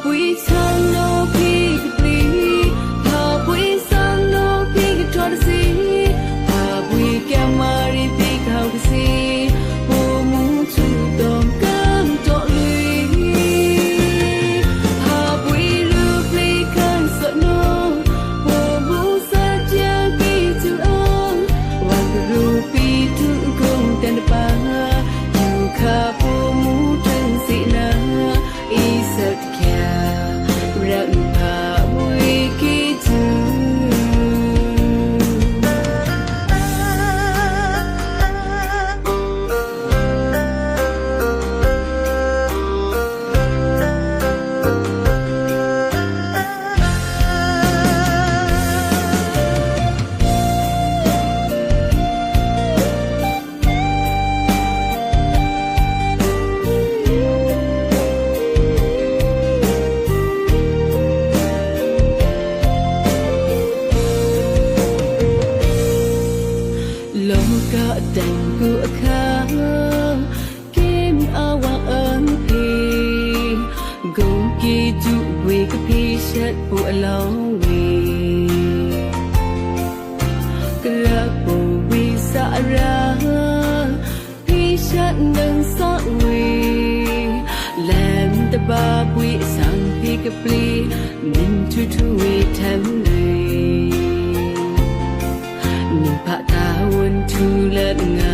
we sang no pig plea, how we sang no pig to the sea, how we can marry pig how to see, who moon to don't come to lui, how we look like cancer no, who moves at Yankee to own, one rupee to go than the bar, you couple moon and see now, is it care, remember we get to. แต่งกูข้าเกมเอาวางเอิญพีกูกีจูวีกับพี่ชัดปูลองวีกระปูวีสาระพี่ชัดหนึ่งสองวีแหลมตะบาปุยสังพี่กับปลีนินทุทุวีแถมเลยนิ่งผะตาวนทุเลิศงา